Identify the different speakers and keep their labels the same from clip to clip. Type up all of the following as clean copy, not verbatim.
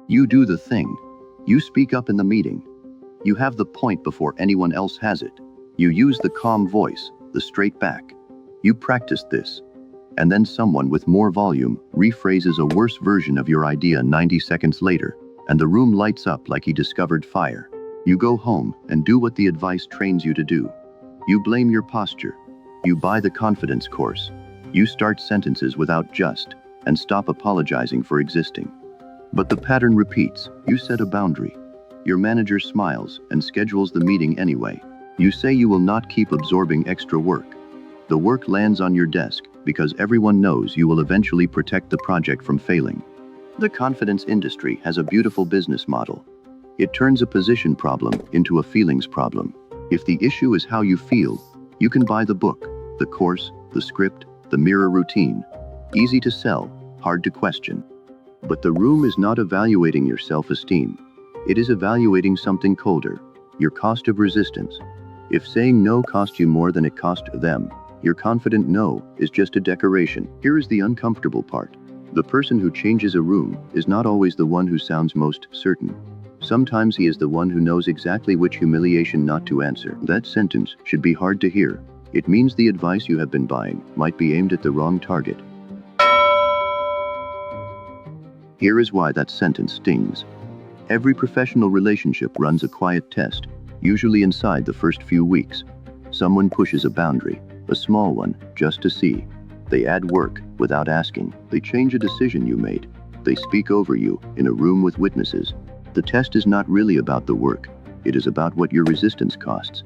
Speaker 1: You do the thing. You speak up in the meeting. You have the point before anyone else has it. You use the calm voice, the straight back. You practice this. And then someone with more volume rephrases a worse version of your idea 90 seconds later, and the room lights up like he discovered fire. You go home and do what the advice trains you to do. You blame your posture. You buy the confidence course. You start sentences without just, and stop apologizing for existing. But the pattern repeats. You set a boundary. Your manager smiles and schedules the meeting anyway. You say you will not keep absorbing extra work. The work lands on your desk because everyone knows you will eventually protect the project from failing. The confidence industry has a beautiful business model. It turns a position problem into a feelings problem. If the issue is how you feel, you can buy the book, the course, the script, the mirror routine. Easy to sell, hard to question. But the room is not evaluating your self-esteem. It is evaluating something colder, your cost of resistance. If saying no cost you more than it cost them, your confident no is just a decoration. Here is the uncomfortable part. The person who changes a room is not always the one who sounds most certain. Sometimes he is the one who knows exactly which humiliation not to answer. That sentence should be hard to hear. It means the advice you have been buying might be aimed at the wrong target. Here is why that sentence stings. Every professional relationship runs a quiet test, usually inside the first few weeks. Someone pushes a boundary, a small one, just to see. They add work without asking. They change a decision you made. They speak over you in a room with witnesses. The test is not really about the work. It is about what your resistance costs.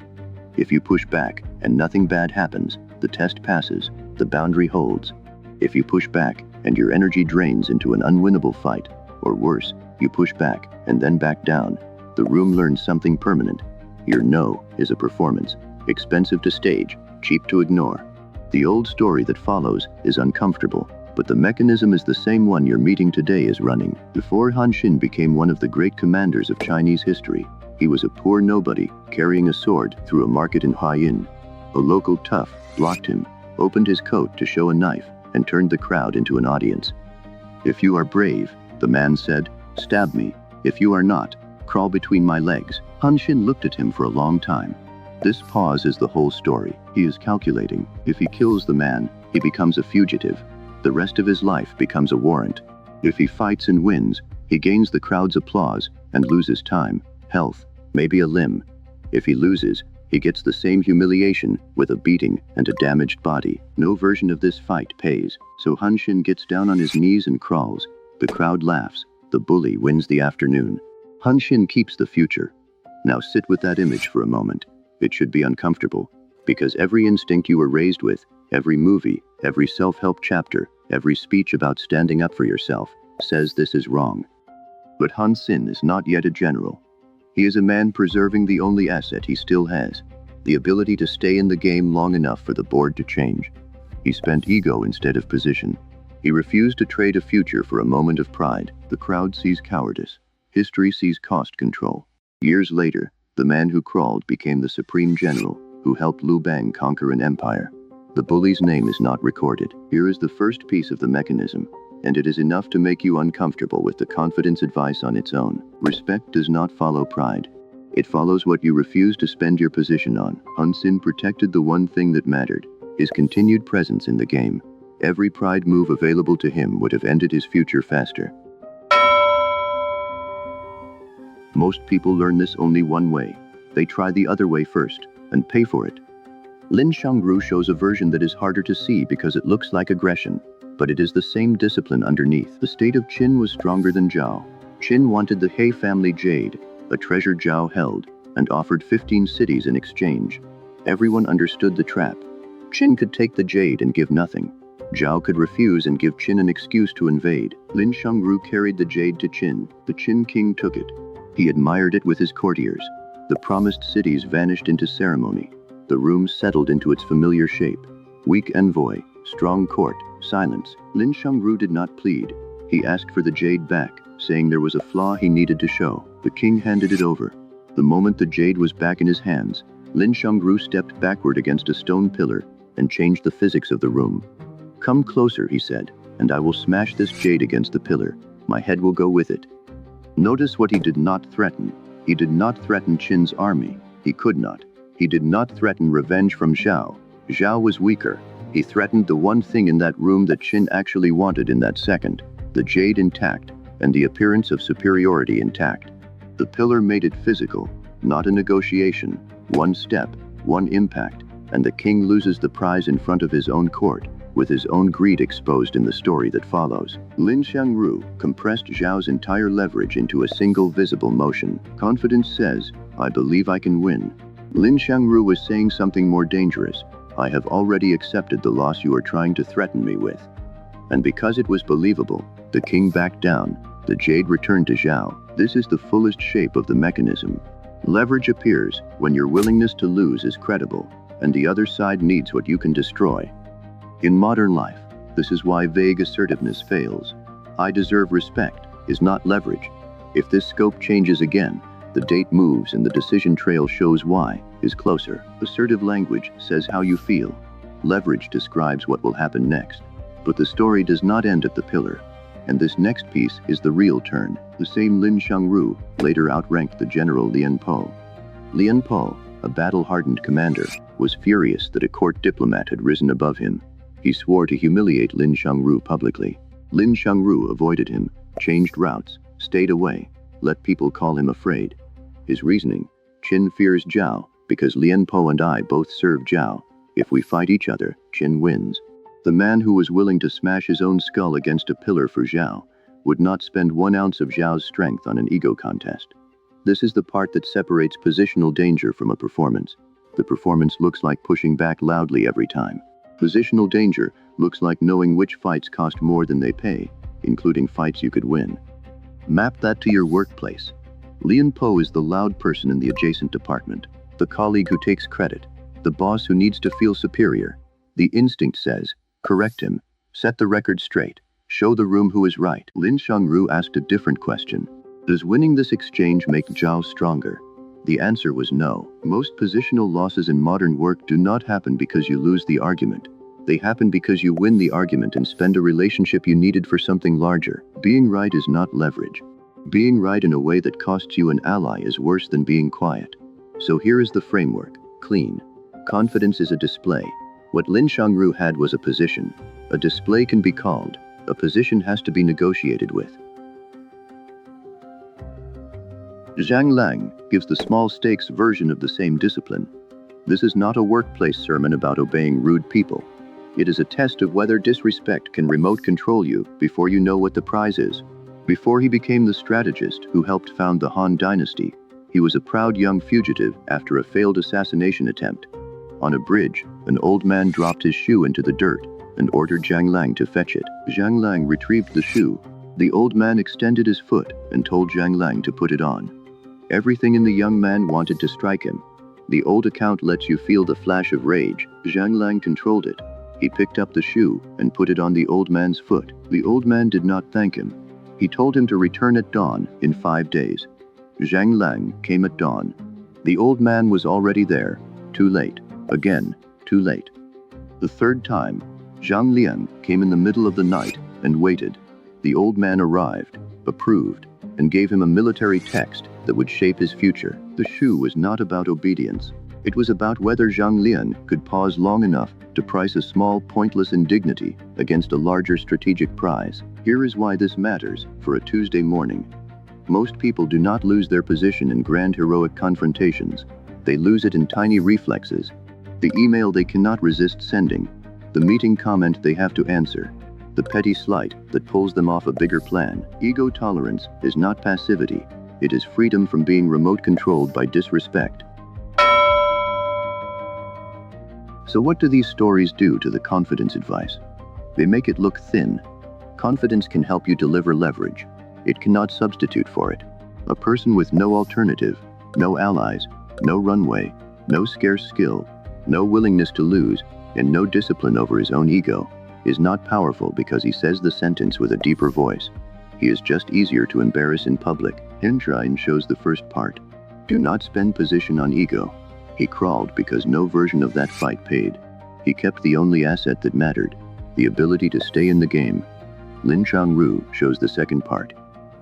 Speaker 1: If you push back and nothing bad happens, the test passes, the boundary holds. If you push back and your energy drains into an unwinnable fight, or worse, you push back and then back down, the room learns something permanent. Your no is a performance, expensive to stage, cheap to ignore. The old story that follows is uncomfortable, but the mechanism is the same one your meeting today is running. Before Han Xin became one of the great commanders of Chinese history, he was a poor nobody carrying a sword through a market in Haiyin. A local tough blocked him, opened his coat to show a knife, and turned the crowd into an audience. "If you are brave," the man said, "stab me. If you are not, crawl between my legs." Han Xin looked at him for a long time. This pause is the whole story. He is calculating. If he kills the man, he becomes a fugitive. The rest of his life becomes a warrant. If he fights and wins, he gains the crowd's applause and loses time, health, maybe a limb. If he loses, he gets the same humiliation with a beating and a damaged body. No version of this fight pays. So Han Xin gets down on his knees and crawls. The crowd laughs. The bully wins the afternoon. Han Xin keeps the future. Now sit with that image for a moment. It should be uncomfortable, because every instinct you were raised with, every movie, every self-help chapter, every speech about standing up for yourself, says this is wrong. But Han Xin is not yet a general. He is a man preserving the only asset he still has, the ability to stay in the game long enough for the board to change. He spent ego instead of position. He refused to trade a future for a moment of pride. The crowd sees cowardice. History sees cost control. Years later, the man who crawled became the supreme general, who helped Liu Bang conquer an empire. The bully's name is not recorded. Here is the first piece of the mechanism, and it is enough to make you uncomfortable with the confidence advice on its own. Respect does not follow pride. It follows what you refuse to spend your position on. Han Xin protected the one thing that mattered, his continued presence in the game. Every pride move available to him would have ended his future faster. Most people learn this only one way. They try the other way first, and pay for it. Lin Xiangru shows a version that is harder to see because it looks like aggression, but it is the same discipline underneath. The state of Qin was stronger than Zhao. Qin wanted the He family jade, a treasure Zhao held, and offered 15 cities in exchange. Everyone understood the trap. Qin could take the jade and give nothing. Zhao could refuse and give Qin an excuse to invade. Lin Xiangru carried the jade to Qin. The Qin king took it. He admired it with his courtiers. The promised cities vanished into ceremony. The room settled into its familiar shape. Weak envoy, strong court, silence. Lin Xiangru did not plead. He asked for the jade back, saying there was a flaw he needed to show. The king handed it over. The moment the jade was back in his hands, Lin Xiangru stepped backward against a stone pillar and changed the physics of the room. "Come closer," he said, "and I will smash this jade against the pillar. My head will go with it." Notice what he did not threaten. He did not threaten Qin's army. He could not. He did not threaten revenge from Zhao. Zhao was weaker. He threatened the one thing in that room that Qin actually wanted in that second, the jade intact, and the appearance of superiority intact. The pillar made it physical, not a negotiation. One step, one impact, and the king loses the prize in front of his own court, with his own greed exposed in the story that follows. Lin Xiangru compressed Zhao's entire leverage into a single visible motion. Confidence says, "I believe I can win." Lin Xiangru was saying something more dangerous. "I have already accepted the loss you are trying to threaten me with." And because it was believable, the king backed down. The jade returned to Zhao. This is the fullest shape of the mechanism. Leverage appears when your willingness to lose is credible, and the other side needs what you can destroy. In modern life, this is why vague assertiveness fails. "I deserve respect" is not leverage. If this scope changes again, the date moves and the decision trail shows why is closer. Assertive language says how you feel. Leverage describes what will happen next. But the story does not end at the pillar. And this next piece is the real turn. The same Lin Xiangru later outranked the general Lian Po. Lian Po, a battle-hardened commander, was furious that a court diplomat had risen above him. He swore to humiliate Lin Xiangru publicly. Lin Xiangru avoided him, changed routes, stayed away, let people call him afraid. His reasoning: Qin fears Zhao because Lian Po and I both serve Zhao. If we fight each other, Qin wins. The man who was willing to smash his own skull against a pillar for Zhao would not spend 1 ounce of Zhao's strength on an ego contest. This is the part that separates positional danger from a performance. The performance looks like pushing back loudly every time. Positional danger looks like knowing which fights cost more than they pay, including fights you could win. Map that to your workplace. Lian Po is the loud person in the adjacent department, the colleague who takes credit, the boss who needs to feel superior. The instinct says, correct him, set the record straight, show the room who is right. Lin Xiangru asked a different question. Does winning this exchange make Zhao stronger? The answer was no. Most positional losses in modern work do not happen because you lose the argument. They happen because you win the argument and spend a relationship you needed for something larger. Being right is not leverage. Being right in a way that costs you an ally is worse than being quiet. So here is the framework. Clean. Confidence is a display. What Lin Xiangru had was a position. A display can be called. A position has to be negotiated with. Zhang Liang gives the small stakes version of the same discipline. This is not a workplace sermon about obeying rude people. It is a test of whether disrespect can remote control you before you know what the prize is. Before he became the strategist who helped found the Han dynasty, he was a proud young fugitive after a failed assassination attempt. On a bridge, an old man dropped his shoe into the dirt and ordered Zhang Liang to fetch it. Zhang Liang retrieved the shoe. The old man extended his foot and told Zhang Liang to put it on. Everything in the young man wanted to strike him. The old account lets you feel the flash of rage. Zhang Liang controlled it. He picked up the shoe and put it on the old man's foot. The old man did not thank him. He told him to return at dawn in 5 days. Zhang Liang came at dawn. The old man was already there. Too late. Again, too late. The third time, Zhang Liang came in the middle of the night and waited. The old man arrived, approved, and gave him a military text that would shape his future. The shoe was not about obedience. It was about whether Zhang Liang could pause long enough to price a small, pointless indignity against a larger strategic prize. Here is why this matters for a Tuesday morning. Most people do not lose their position in grand heroic confrontations. They lose it in tiny reflexes. The email they cannot resist sending. The meeting comment they have to answer. The petty slight that pulls them off a bigger plan. Ego tolerance is not passivity. It is freedom from being remote controlled by disrespect. So what do these stories do to the confidence advice? They make it look thin. Confidence can help you deliver leverage. It cannot substitute for it. A person with no alternative, no allies, no runway, no scarce skill, no willingness to lose, and no discipline over his own ego, is not powerful because he says the sentence with a deeper voice. He is just easier to embarrass in public. Han Xin shows the first part. Do not spend position on ego. He crawled because no version of that fight paid. He kept the only asset that mattered, the ability to stay in the game. Lin Xiangru shows the second part.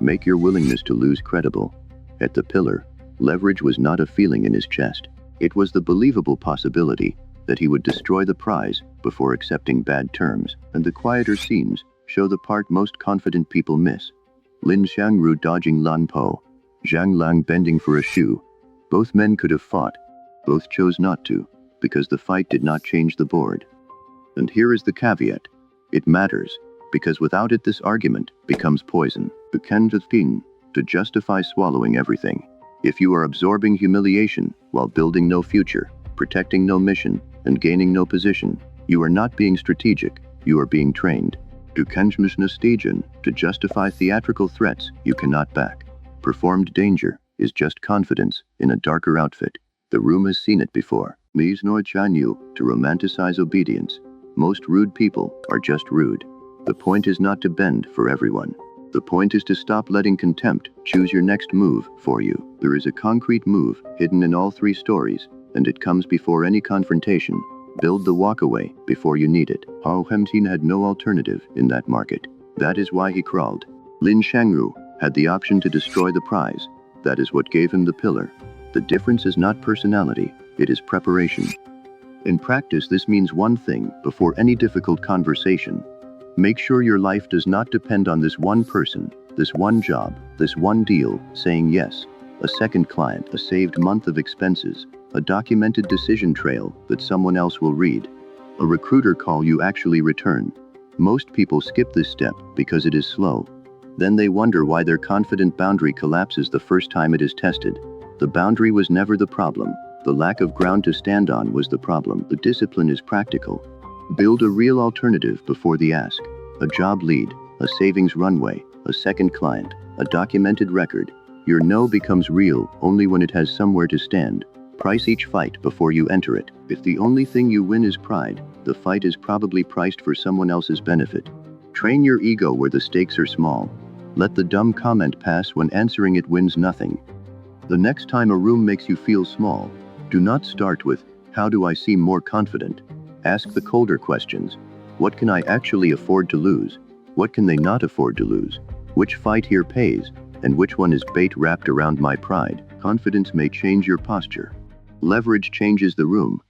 Speaker 1: Make your willingness to lose credible. At the pillar, leverage was not a feeling in his chest. It was the believable possibility that he would destroy the prize before accepting bad terms, and the quieter scenes show the part most confident people miss. Lin Xiangru dodging Lan Po, Zhang Liang bending for a shoe. Both men could have fought. Both chose not to, because the fight did not change the board. And here is the caveat. It matters, because without it this argument becomes poison. To justify swallowing everything. If you are absorbing humiliation while building no future, protecting no mission, and gaining no position, you are not being strategic, you are being trained. To justify theatrical threats you cannot back. Performed danger is just confidence in a darker outfit. The room has seen it before. To romanticize obedience. Most rude people are just rude. The point is not to bend for everyone. The point is to stop letting contempt choose your next move for you. There is a concrete move hidden in all three stories, and it comes before any confrontation. Build the walkaway before you need it. Han Xin had no alternative in that market. That is why he crawled. Lin Xiangru had the option to destroy the prize. That is what gave him the pillar. The difference is not personality, it is preparation. In practice, this means one thing before any difficult conversation. Make sure your life does not depend on this one person, this one job, this one deal, saying yes, a second client, a saved month of expenses, a documented decision trail that someone else will read, a recruiter call you actually return. Most people skip this step because it is slow. Then they wonder why their confident boundary collapses the first time it is tested. The boundary was never the problem. The lack of ground to stand on was the problem. The discipline is practical. Build a real alternative before the ask. A job lead, a savings runway, a second client, a documented record. Your no becomes real only when it has somewhere to stand. Price each fight before you enter it. If the only thing you win is pride, the fight is probably priced for someone else's benefit. Train your ego where the stakes are small. Let the dumb comment pass when answering it wins nothing. The next time a room makes you feel small, do not start with, how do I seem more confident? Ask the colder questions. What can I actually afford to lose? What can they not afford to lose? Which fight here pays? And which one is bait wrapped around my pride? Confidence may change your posture. Leverage changes the room.